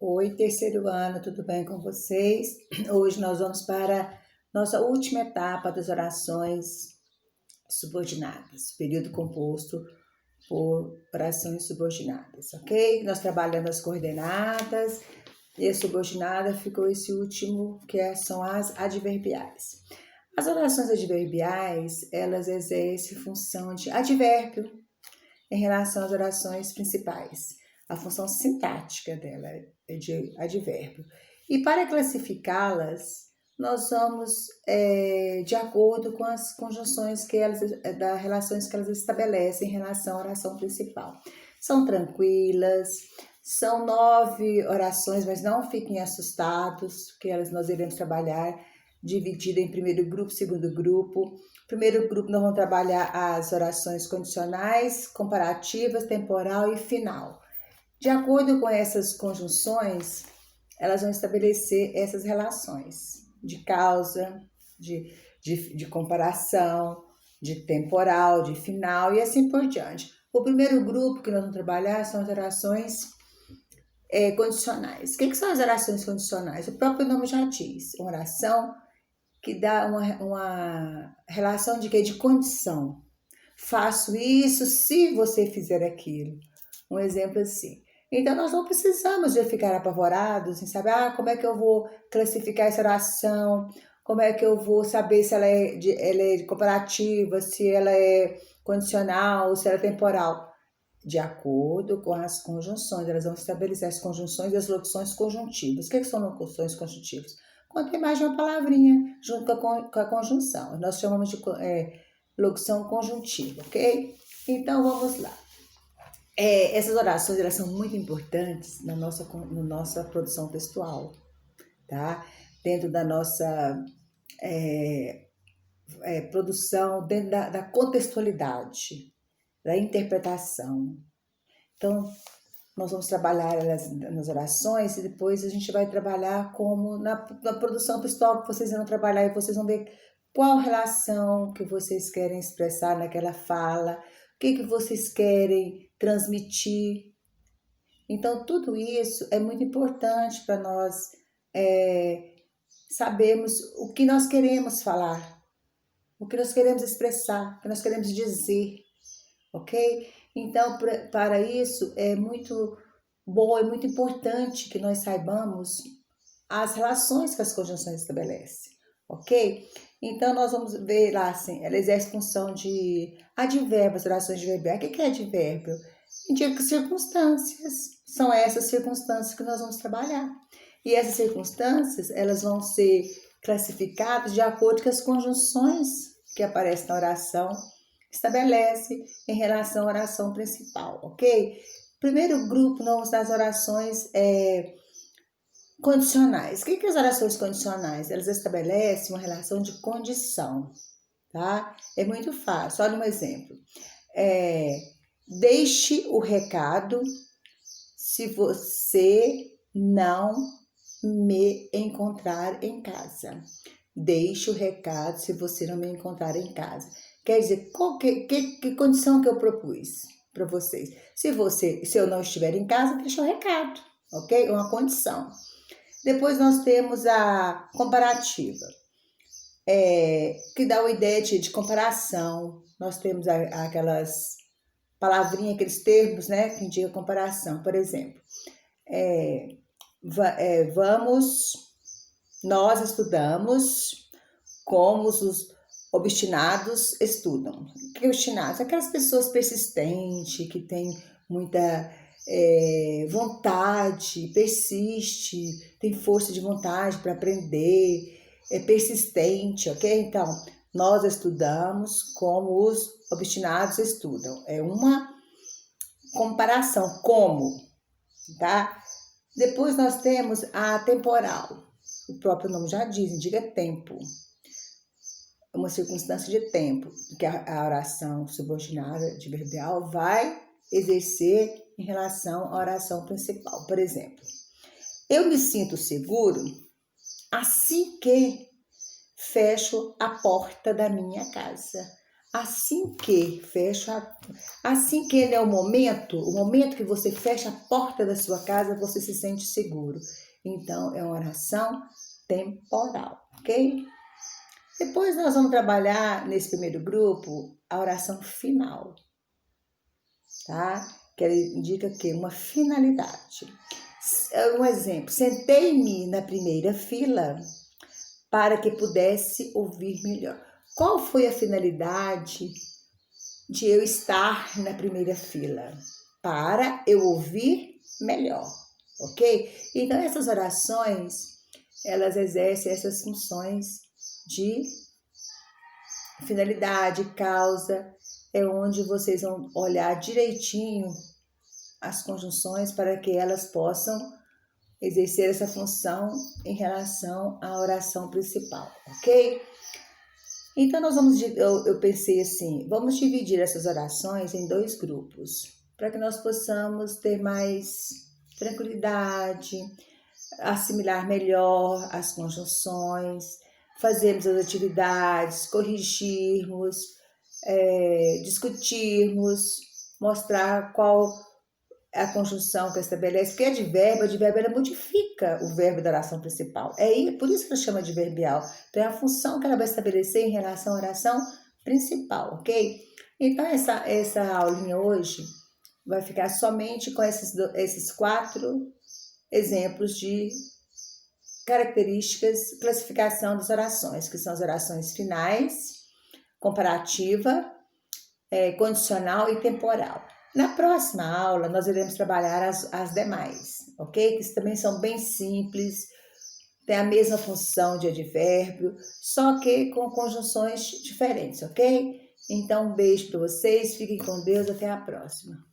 Oi, terceiro ano, tudo bem com vocês? Hoje nós vamos para nossa última etapa das orações subordinadas, período composto por orações subordinadas, ok? Nós trabalhamos as coordenadas e a subordinada ficou esse último, são as adverbiais. As orações adverbiais, elas exercem função de advérbio em relação às orações principais. A função sintática dela é de advérbio. E para classificá-las, nós vamos de acordo com as conjunções das relações que elas estabelecem em relação à oração principal. São tranquilas, são 9 orações, mas não fiquem assustados, que nós iremos trabalhar dividida em primeiro grupo, segundo grupo. Primeiro grupo nós vamos trabalhar as orações condicionais, comparativas, temporal e final. De acordo com essas conjunções, elas vão estabelecer essas relações de causa, de comparação, de temporal, de final e assim por diante. O primeiro grupo que nós vamos trabalhar são as orações condicionais. O que são as orações condicionais? O próprio nome já diz, uma oração que dá uma relação de quê? De condição. Faço isso se você fizer aquilo. Um exemplo assim. Então, nós não precisamos de ficar apavorados em saber como é que eu vou classificar essa oração, como é que eu vou saber se ela é comparativa, se ela é condicional, se ela é temporal. De acordo com as conjunções, elas vão estabelecer as conjunções e as locuções conjuntivas. O que são locuções conjuntivas? Quando tem mais de uma palavrinha junto com a conjunção. Nós chamamos de locução conjuntiva, ok? Então, vamos lá. Essas orações, elas são muito importantes na nossa produção textual, tá? Dentro da nossa produção, dentro da contextualidade, da interpretação. Então, nós vamos trabalhar elas nas orações e depois a gente vai trabalhar como na produção textual que vocês vão trabalhar e vocês vão ver qual relação que vocês querem expressar naquela fala, o que vocês querem transmitir. Então, tudo isso é muito importante para nós sabermos o que nós queremos falar, o que nós queremos expressar, o que nós queremos dizer, ok? Então, para isso, é muito bom, é muito importante que nós saibamos as relações que as conjunções estabelecem, ok? Então, nós vamos ver lá, assim, ela exerce função de advérbios, orações adverbiais. O que é advérbio? Indica circunstâncias. São essas circunstâncias que nós vamos trabalhar. E essas circunstâncias, elas vão ser classificadas de acordo com as conjunções que aparecem na oração, estabelece em relação à oração principal, ok? Primeiro grupo, nós das orações condicionais. O que as orações condicionais? Elas estabelecem uma relação de condição, tá? É muito fácil. Olha um exemplo. Deixe o recado se você não me encontrar em casa. Deixe o recado se você não me encontrar em casa. Quer dizer, que condição que eu propus para vocês? Se eu não estiver em casa, deixa o recado, ok? Uma condição. Depois nós temos a comparativa, que dá uma ideia de comparação. Nós temos aquelas palavrinhas, aqueles termos, né, que indicam comparação. Por exemplo, nós estudamos como os obstinados estudam. O que é obstinados? Aquelas pessoas persistentes, que têm muita vontade, persiste, tem força de vontade para aprender, é persistente, ok? Então, nós estudamos como os obstinados estudam. É uma comparação, como, tá? Depois nós temos a temporal. O próprio nome já diz, indica tempo. Uma circunstância de tempo que a oração subordinada adverbial vai exercer em relação à oração principal. Por exemplo, eu me sinto seguro assim que fecho a porta da minha casa. assim que ele é o momento que você fecha a porta da sua casa, você se sente seguro. Então, é uma oração temporal, ok? Depois nós vamos trabalhar nesse primeiro grupo a oração final, tá? Que ela indica que uma finalidade. Um exemplo, sentei-me na primeira fila para que pudesse ouvir melhor. Qual foi a finalidade de eu estar na primeira fila? Para eu ouvir melhor, ok? Então, essas orações, elas exercem essas funções de finalidade, causa, é onde vocês vão olhar direitinho as conjunções para que elas possam exercer essa função em relação à oração principal, ok? Então, eu pensei assim, vamos dividir essas orações em 2 grupos, para que nós possamos ter mais tranquilidade, assimilar melhor as conjunções, fazermos as atividades, corrigirmos, discutirmos, mostrar qual a conjunção que estabelece, porque advérbio ela modifica o verbo da oração principal. Por isso que ela chama de adverbial. Então, é a função que ela vai estabelecer em relação à oração principal, ok? Então, essa aulinha hoje vai ficar somente com esses 4 exemplos de características, classificação das orações, que são as orações finais, comparativa, condicional e temporal. Na próxima aula, nós iremos trabalhar as demais, ok? Que também são bem simples, têm a mesma função de advérbio, só que com conjunções diferentes, ok? Então, um beijo para vocês, fiquem com Deus, até a próxima.